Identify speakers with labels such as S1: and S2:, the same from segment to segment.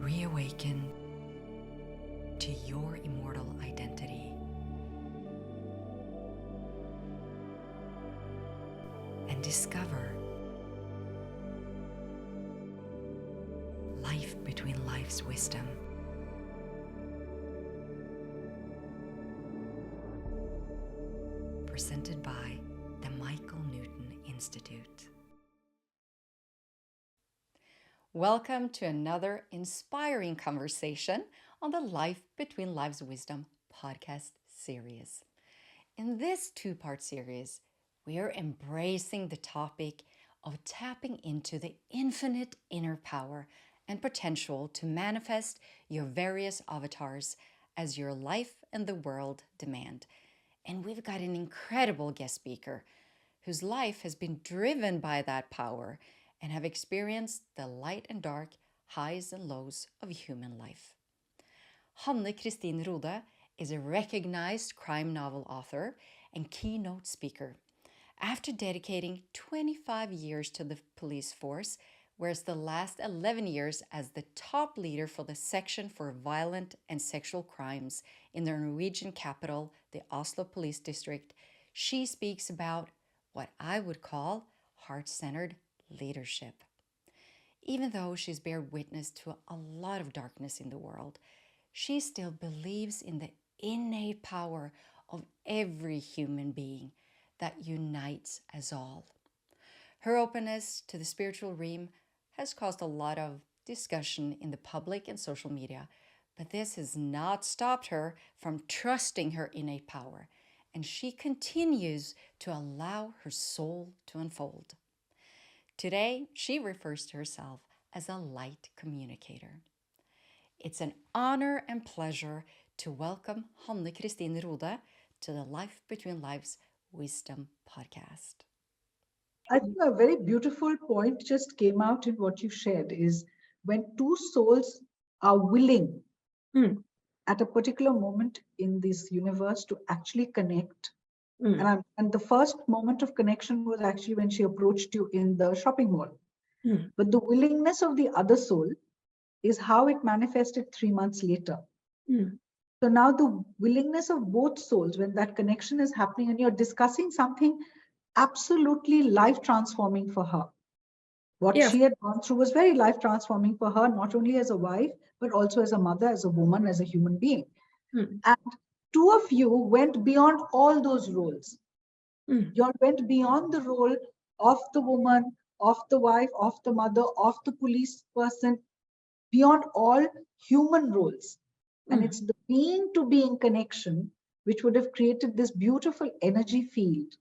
S1: Reawaken to your immortal identity and discover life between life's wisdom. Presented by the Michael Newton Institute.
S2: Welcome to another inspiring conversation on the Life Between Lives Wisdom podcast series. In this two-part series, we are embracing the topic of tapping into the infinite inner power and potential to manifest your various avatars as your life and the world demand. And we've got an incredible guest speaker whose life has been driven by that power and have experienced the light and dark, highs and lows of human life. Hanne Kristin Rode is a recognized crime novel author and keynote speaker. After dedicating 25 years to the police force, whereas the last 11 years as the top leader for the section for violent and sexual crimes in the Norwegian capital, the Oslo Police District, she speaks about what I would call heart-centered leadership. Even though she's bear witness to a lot of darkness in the world, she still believes in the innate power of every human being that unites us all. Her openness to the spiritual realm has caused a lot of discussion in the public and social media, but this has not stopped her from trusting her innate power, and she continues to allow her soul to unfold. Today, she refers to herself as a light communicator. It's an honor and pleasure to welcome Hanne Kristin Rode to the Life Between Lives Wisdom podcast.
S3: I think a very beautiful point just came out in what you shared is when two souls are willing at a particular moment in this universe to actually connect. And the first moment of connection was actually when she approached you in the shopping mall. But the willingness of the other soul is how it manifested 3 months later. So now the willingness of both souls, when that connection is happening and you're discussing something absolutely life transforming for her. What she had gone through was very life transforming for her, not only as a wife, but also as a mother, as a woman, as a human being. And two of you went beyond all those roles. You went beyond the role of the woman, of the wife, of the mother, of the police person, beyond all human roles. And it's the being to being connection which would have created this beautiful energy field.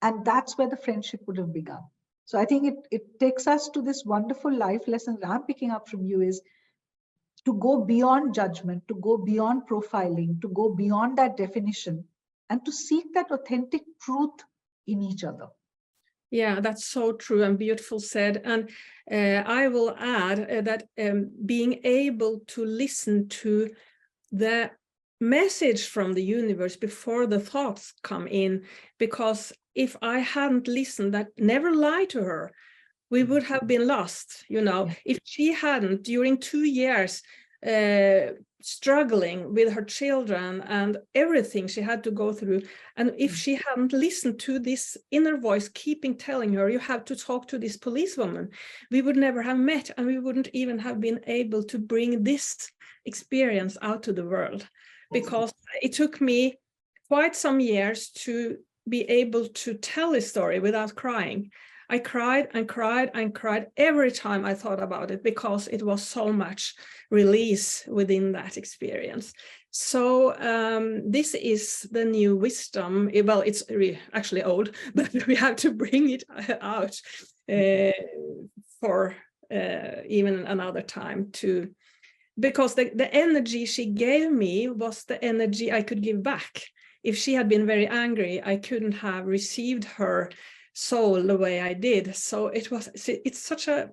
S3: And that's where the friendship would have begun. So I think it takes us to this wonderful life lesson that I'm picking up from you is to go beyond judgment, to go beyond profiling, to go beyond that definition, and to seek that authentic truth in each other.
S4: Yeah, that's so true and beautiful said. And I will add that being able to listen to the message from the universe before the thoughts come in, because if I hadn't listened, that never lied to her, we would have been lost, you know. If she hadn't, during 2 years, struggling with her children and everything she had to go through, and if she hadn't listened to this inner voice keeping telling her, you have to talk to this policewoman, we would never have met, and we wouldn't even have been able to bring this experience out to the world, because it took me quite some years to be able to tell a story without crying. I cried and cried and cried every time I thought about it, because it was so much release within that experience. So this is the new wisdom. Well, it's actually old, but we have to bring it out for even another time to, because the energy she gave me was the energy I could give back. If she had been very angry, I couldn't have received her soul the way I did. So it's such a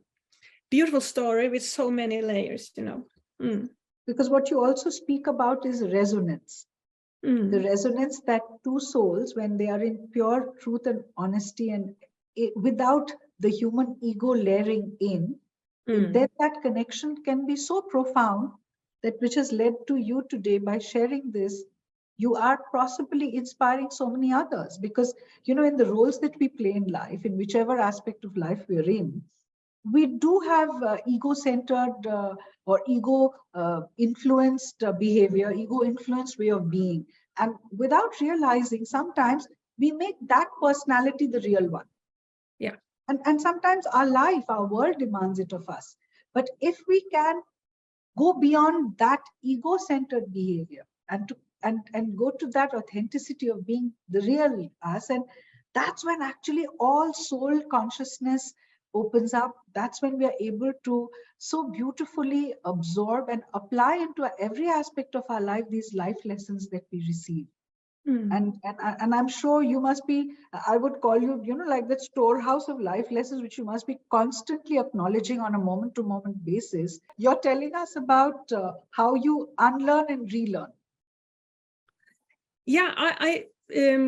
S4: beautiful story with so many layers, you know.
S3: Because what you also speak about is resonance. The resonance that two souls, when they are in pure truth and honesty and without the human ego layering in, then that connection can be so profound that which has led to you today by sharing this. You are possibly inspiring so many others because, you know, in the roles that we play in life, in whichever aspect of life we're in, we do have ego-centered or ego-influenced behavior, ego-influenced way of being. And without realizing, sometimes we make that personality the real one.
S4: Yeah.
S3: And sometimes our life, our world demands it of us. But if we can go beyond that ego-centered behavior and go to that authenticity of being the real us, and that's when actually all soul consciousness opens up. That's when we are able to so beautifully absorb and apply into every aspect of our life these life lessons that we receive. And I'm sure you must be, I would call you, you know, like that storehouse of life lessons, which you must be constantly acknowledging on a moment-to-moment basis. You're telling us about how you unlearn and relearn.
S4: Yeah, I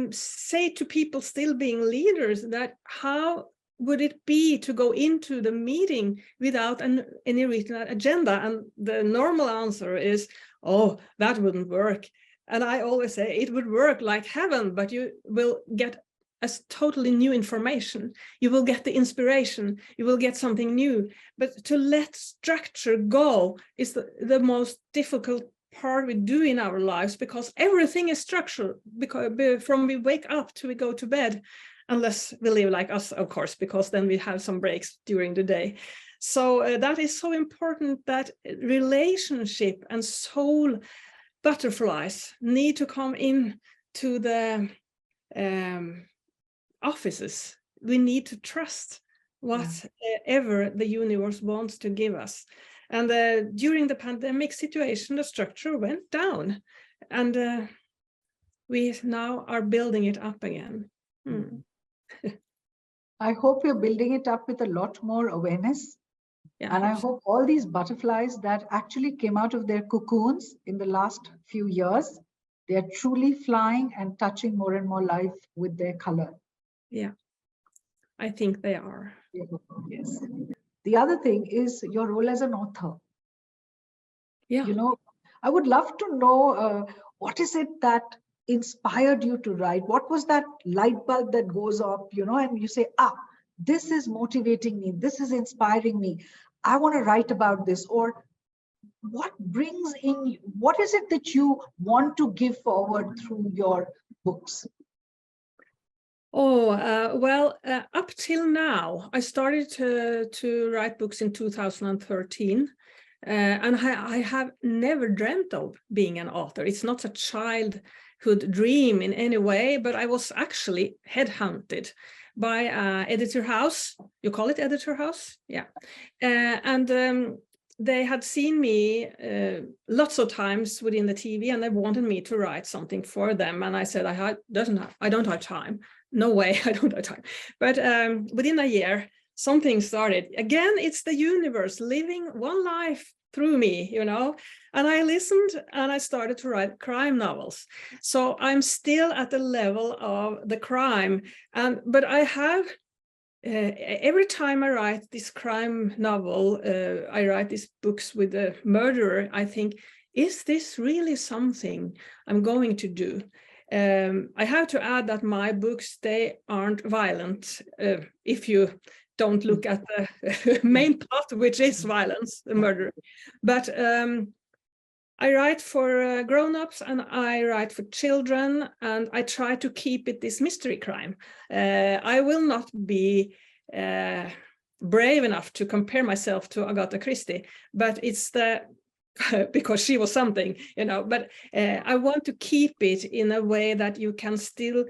S4: say to people still being leaders that how would it be to go into the meeting without any written agenda? And the normal answer is, oh, that wouldn't work. And I always say it would work like heaven, but you will get a totally new information. You will get the inspiration. You will get something new. But to let structure go is the most difficult part we do in our lives, because everything is structured, because from we wake up to we go to bed, unless we live like us, of course, because then we have some breaks during the day. So that is so important, that relationship and soul butterflies need to come in to the offices. We need to trust whatever the universe wants to give us. And during the pandemic situation, the structure went down, and we now are building it up again.
S3: I hope you're building it up with a lot more awareness. Yeah, and I hope all these butterflies that actually came out of their cocoons in the last few years, they're truly flying and touching more and more life with their color.
S4: Yeah, I think they are.
S3: Yes. The other thing is your role as an author.
S4: Yeah.
S3: You know, I would love to know what is it that inspired you to write? What was that light bulb that goes off, you know, and you say, this is motivating me. This is inspiring me. I want to write about this. Or what brings in, what is it that you want to give forward through your books?
S4: Oh, well, up till now, I started to write books in 2013. And I have never dreamt of being an author. It's not a childhood dream in any way, but I was actually headhunted by editor house. You call it editor house? Yeah. And they had seen me lots of times within the TV, and they wanted me to write something for them. And I said, I don't have time. No way, I don't have time. But within a year, something started. Again, it's the universe living one life through me, you know, and I listened and I started to write crime novels. So I'm still at the level of the crime, but I have, every time I write this crime novel, I write these books with a murderer, I think, is this really something I'm going to do? I have to add that my books, they aren't violent. If you don't look at the main plot, which is violence, the murder. But I write for grown-ups and I write for children, and I try to keep it this mystery crime. I will not be brave enough to compare myself to Agatha Christie, but it's because she was something, you know, but I want to keep it in a way that you can still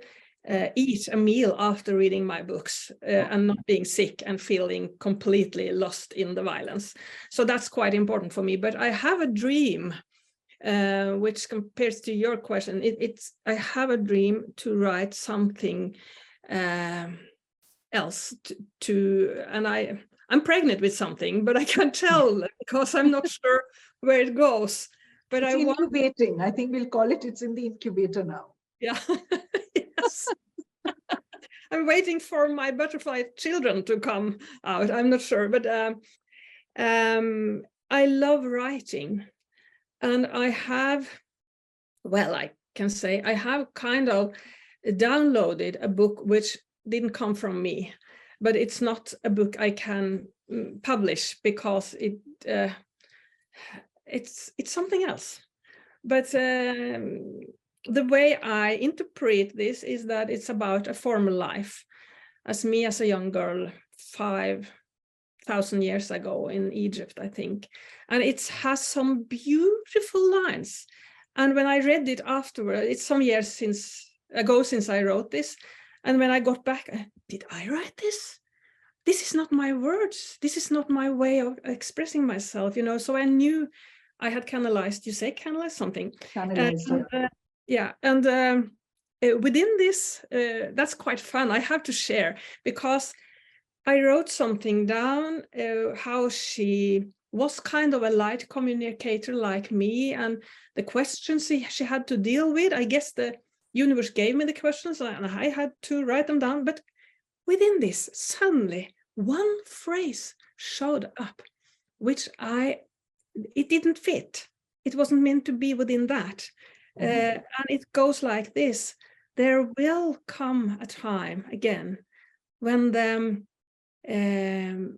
S4: eat a meal after reading my books and not being sick and feeling completely lost in the violence. So that's quite important for me. But I have a dream, which compares to your question. I have a dream to write something else and I'm pregnant with something, but I can't tell because I'm not sure where it goes. But
S3: it's incubating. I think we'll call it. It's in the incubator now.
S4: Yeah. Yes. I'm waiting for my butterfly children to come out. I'm not sure, but I love writing, and I have, well, I can say I have kind of downloaded a book which didn't come from me, but it's not a book I can publish because it's something else. But the way I interpret this is that it's about a former life, as me as a young girl 5,000 years ago in Egypt, I think. And it has some beautiful lines. And when I read it afterward, it's some years ago since I wrote this. And when I got back, did I write this? This is not my words. This is not my way of expressing myself, you know. So I knew I had canalized, you say canalized something.
S3: Canalized,
S4: yeah. And within this, that's quite fun. I have to share, because I wrote something down, how she was kind of a light communicator like me, and the questions she had to deal with. I guess the universe gave me the questions and I had to write them down. But within this, suddenly one phrase showed up, which it didn't fit. It wasn't meant to be within that. And it goes like this: there will come a time again when the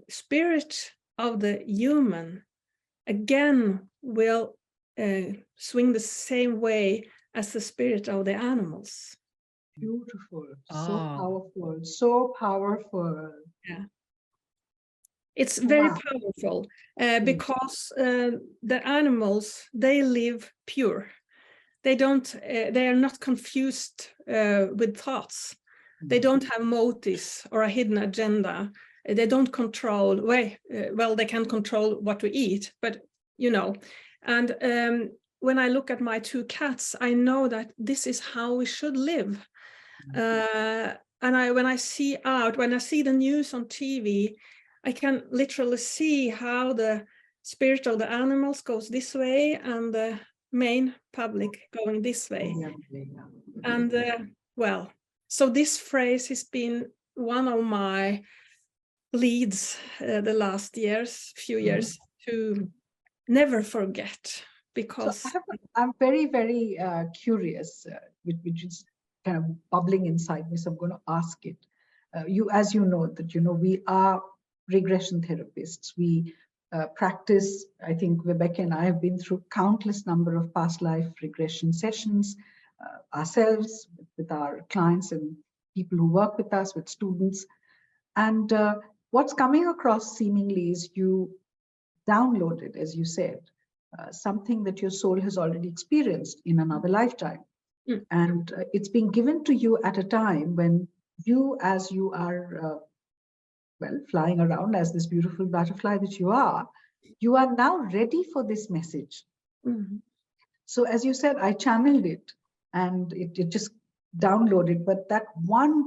S4: spirit of the human again will swing the same way as the spirit of the animals.
S3: Beautiful,
S2: Oh.
S3: so powerful.
S4: Yeah. It's very
S3: Wow.
S4: powerful because the animals, they live pure. They are not confused with thoughts. They don't have motives or a hidden agenda. They don't control, well, they can control what to eat, but you know. And when I look at my two cats, I know that this is how we should live. And when I see the news on TV, I can literally see how the spirit of the animals goes this way and the main public going this way. And well, so this phrase has been one of my leads the last few years, to never forget, because
S3: so I'm very, very curious, which is kind of bubbling inside me. So I'm going to ask it. As you know, that we are regression therapists. We practice. I think Vibeke and I have been through countless number of past life regression sessions ourselves, with our clients and people who work with us, with students. And what's coming across seemingly is you downloaded, as you said, something that your soul has already experienced in another lifetime. And it's being given to you at a time when you, as you are, well, flying around as this beautiful butterfly that you are now ready for this message. So as you said, I channeled it and it just downloaded. But that one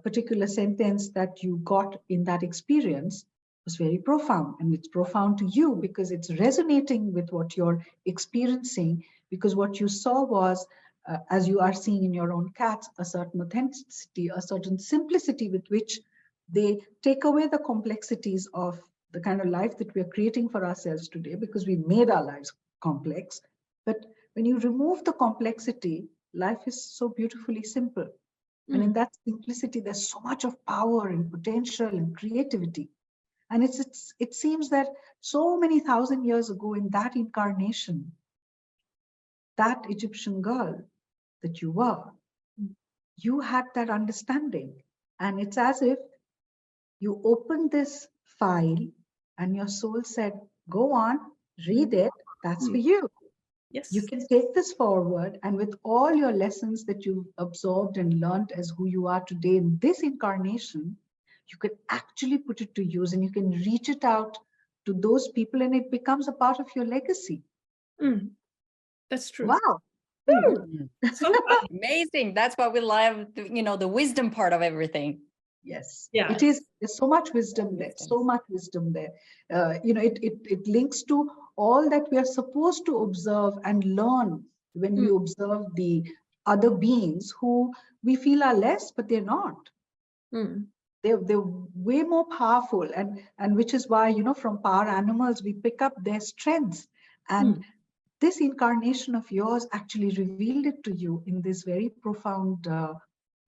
S3: particular sentence that you got in that experience was very profound, and it's profound to you because it's resonating with what you're experiencing, because what you saw was, as you are seeing in your own cats, a certain authenticity, a certain simplicity with which they take away the complexities of the kind of life that we're creating for ourselves today, because we made our lives complex. But when you remove the complexity, life is so beautifully simple. And in that simplicity, there's so much of power and potential and creativity. And it seems that so many thousand years ago, in that incarnation, that Egyptian girl that you were, you had that understanding. And it's as if you opened this file and your soul said, go on, read it, that's for you.
S4: Yes.
S3: You can take this forward, and with all your lessons that you've absorbed and learned as who you are today in this incarnation, you can actually put it to use, and you can reach it out to those people, and it becomes a part of your legacy.
S4: That's true.
S3: Wow.
S4: So
S2: amazing. That's why we love, the wisdom part of everything.
S3: Yes,
S4: yeah,
S3: it is. There's so much wisdom there, so much wisdom there. It links to all that we are supposed to observe and learn when we observe the other beings who we feel are less, but they're not. They're way more powerful, and which is why, from power animals, we pick up their strengths. And this incarnation of yours actually revealed it to you in this very profound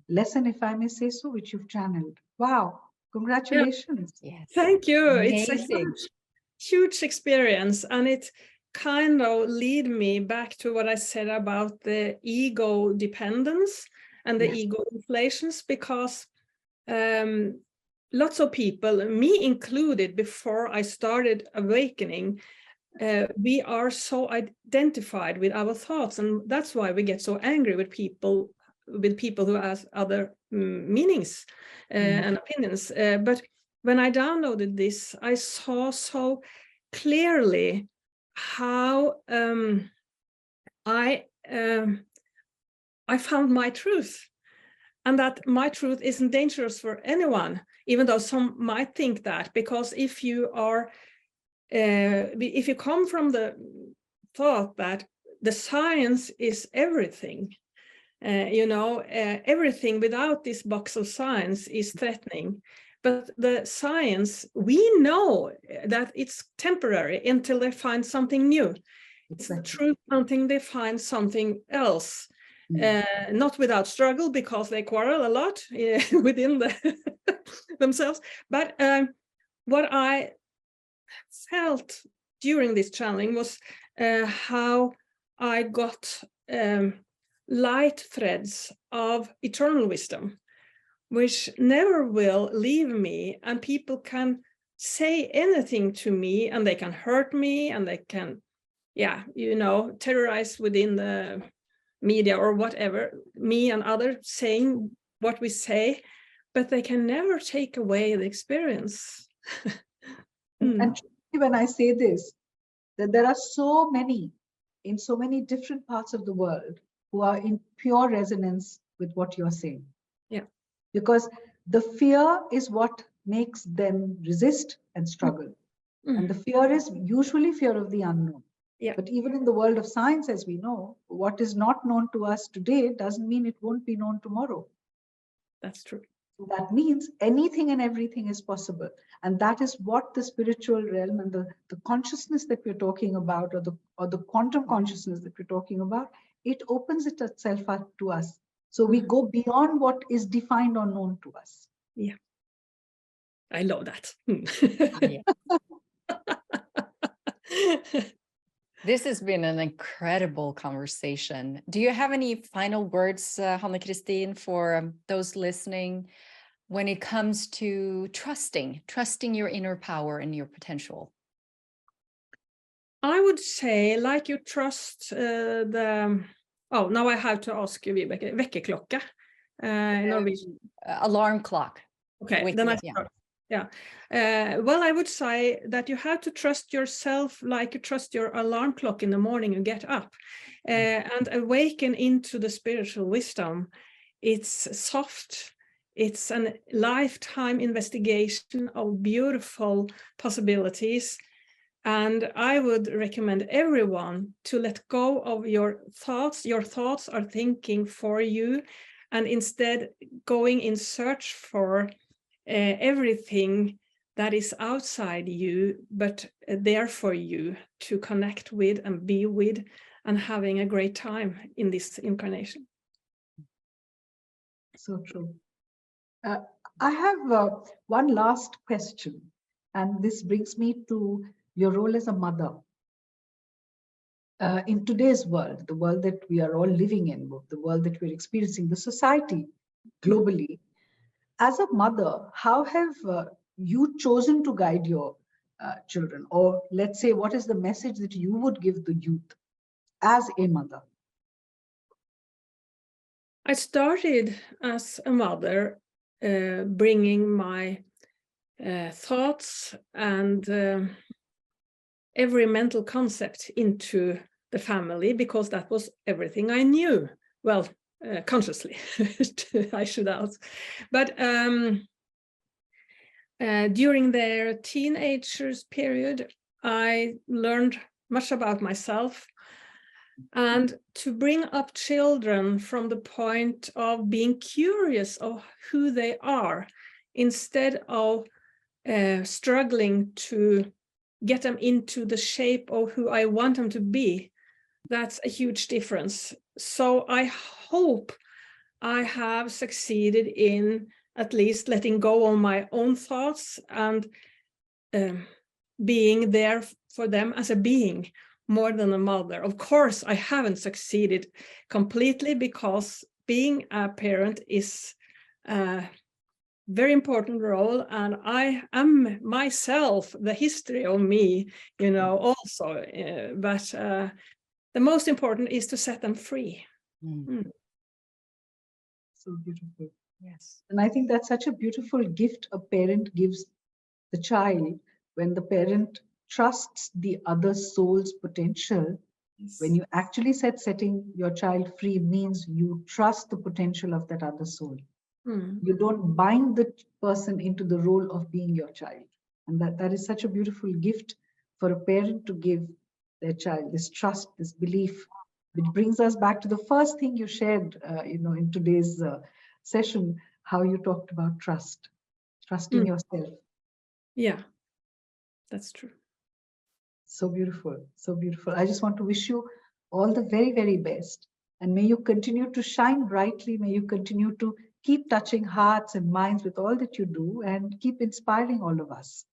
S3: lesson, if I may say so, which you've channeled. Wow, congratulations.
S2: Yes.
S4: Thank you. It's a
S2: Amazing.
S4: huge experience, and it kind of lead me back to what I said about the ego dependence and the
S3: Yes.
S4: ego inflations, because lots of people, me included, before I started awakening, we are so identified with our thoughts, and that's why we get so angry with people who have other meanings and opinions. But when I downloaded this, I saw so clearly how I found my truth, and that my truth isn't dangerous for anyone, even though some might think that, because if you are if you come from the thought that the science is everything, everything without this box of science is threatening. But the science, we know that it's temporary until they find something new. It's the truth until they find something else. Not without struggle, because they quarrel a lot within themselves. But what I felt during this channeling was how I got light threads of eternal wisdom, which never will leave me, and people can say anything to me, and they can hurt me, and they can, terrorize within the media or whatever, me and others saying what we say, but they can never take away the experience.
S3: And when I say this, that there are so many in so many different parts of the world who are in pure resonance with what you're saying.
S4: Yeah.
S3: Because the fear is what makes them resist and struggle. And the fear is usually fear of the unknown.
S4: Yeah.
S3: But even in the world of science, as we know, what is not known to us today doesn't mean it won't be known tomorrow.
S4: That's true.
S3: That means anything and everything is possible. And that is what the spiritual realm and the consciousness that we're talking about, or the quantum consciousness that we're talking about, it opens it itself up to us. So we go beyond what is defined or known to us.
S4: Yeah. I love that.
S2: This has been an incredible conversation. Do you have any final words, Hanne-Kristin, for those listening when it comes to trusting your inner power and your potential?
S4: I would say, like you trust now I have to ask you, Vibeke, vekkerklokke in Norwegian.
S2: Alarm clock.
S4: Okay, then I start. Yeah. Well, I would say that you have to trust yourself like you trust your alarm clock in the morning you get up, and awaken into the spiritual wisdom. It's soft. It's a lifetime investigation of beautiful possibilities. And I would recommend everyone to let go of your thoughts. Your thoughts are thinking for you, and instead going in search for everything that is outside you, but there for you to connect with and be with, and having a great time in this incarnation.
S3: So true. I have one last question, and this brings me to your role as a mother. In today's world, the world that we are all living in, the world that we're experiencing, the society globally, as a mother, how have you chosen to guide your children? Or let's say, what is the message that you would give the youth as a mother?
S4: I started as a mother, bringing my thoughts and every mental concept into the family, because that was everything I knew. Well, consciously, I should add. But during their teenagers period, I learned much about myself. And to bring up children from the point of being curious of who they are instead of struggling to get them into the shape of who I want them to be. That's a huge difference. So I hope I have succeeded in at least letting go of my own thoughts and being there for them as a being more than a mother. Of course, I haven't succeeded completely, because being a parent is a very important role, and I am myself the history of me, you know, also. But the most important is to set them free.
S3: So beautiful.
S2: Yes.
S3: And I think that's such a beautiful gift a parent gives the child, when the parent trusts the other soul's potential. When you actually said setting your child free means you trust the potential of that other soul. You don't bind the person into the role of being your child. And that is such a beautiful gift for a parent to give their child, this trust, this belief, which brings us back to the first thing you shared, in today's session, how you talked about trusting yourself.
S4: Yeah, that's true.
S3: So beautiful, so beautiful. I just want to wish you all the very, very best. And may you continue to shine brightly. May you continue to keep touching hearts and minds with all that you do, and keep inspiring all of us.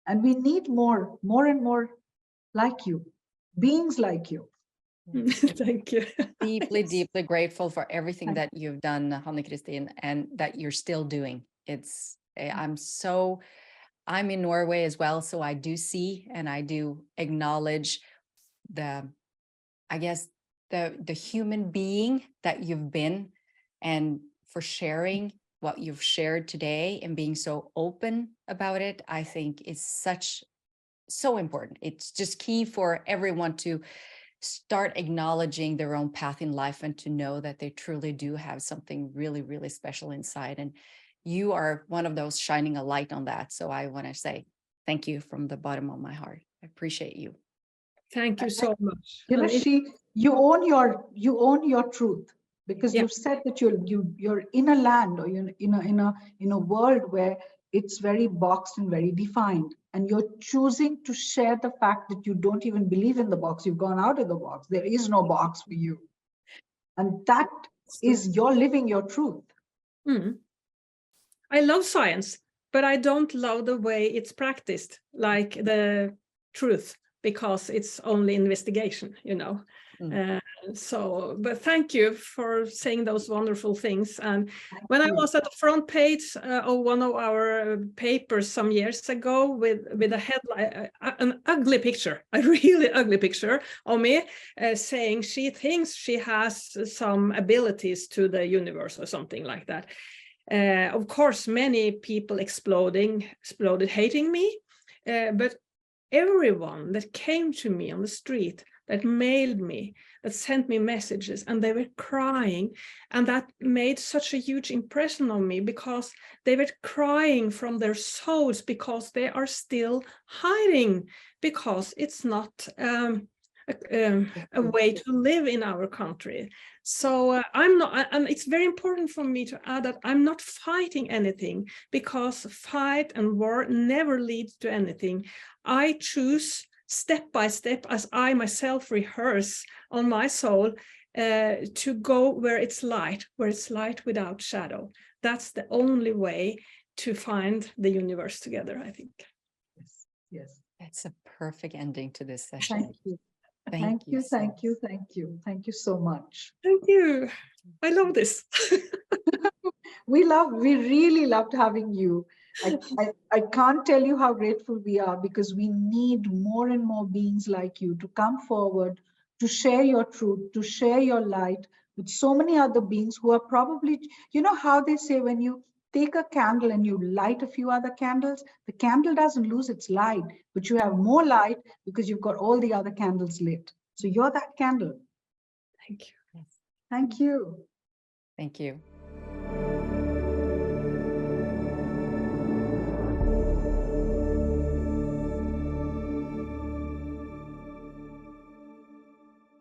S3: And we need more and more like you, beings like you.
S4: Thank you.
S2: Deeply, deeply grateful for everything that you've done, Hanne-Kristin, and that you're still doing. I'm in Norway as well, so I do see and I do acknowledge the human being that you've been, and for sharing what you've shared today and being so open about it, I think is so important. It's just key for everyone to start acknowledging their own path in life, and to know that they truly do have something really, really special inside. And you are one of those shining a light on that. So I want to say thank you from the bottom of my heart. I appreciate you.
S4: Thank you so much.
S3: You own your truth, because you've said that you're in a land, or you're in a world where it's very boxed and very defined, and you're choosing to share the fact that you don't even believe in the box. You've gone out of the box. There is no box for you, and that is you're living your truth.
S4: I love science, but I don't love the way it's practiced, like the truth, because it's only investigation, you know. But thank you for saying those wonderful things. And when I was at the front page of one of our papers some years ago with a headline, an ugly picture, a really ugly picture of me, saying she thinks she has some abilities to the universe or something like that. Of course, many people exploded hating me, but everyone that came to me on the street, that mailed me, that sent me messages, and they were crying, and that made such a huge impression on me, because they were crying from their souls, because they are still hiding, because it's not a way to live in our country. So I'm not, and it's very important for me to add that I'm not fighting anything, because fight and war never leads to anything. I choose step by step, as I myself rehearse on my soul, to go where it's light without shadow. That's the only way to find the universe together, I think.
S3: Yes.
S2: That's a perfect ending to this session.
S3: Thank you.
S2: Thank you
S3: so much.
S4: Thank you. I love this.
S3: We really loved having you. I can't tell you how grateful we are, because we need more and more beings like you to come forward, to share your truth, to share your light with so many other beings who are probably, you know how they say, when you take a candle and you light a few other candles, the candle doesn't lose its light, but you have more light because you've got all the other candles lit. So you're that candle.
S4: Thank you.
S3: Thank you.
S2: Thank you.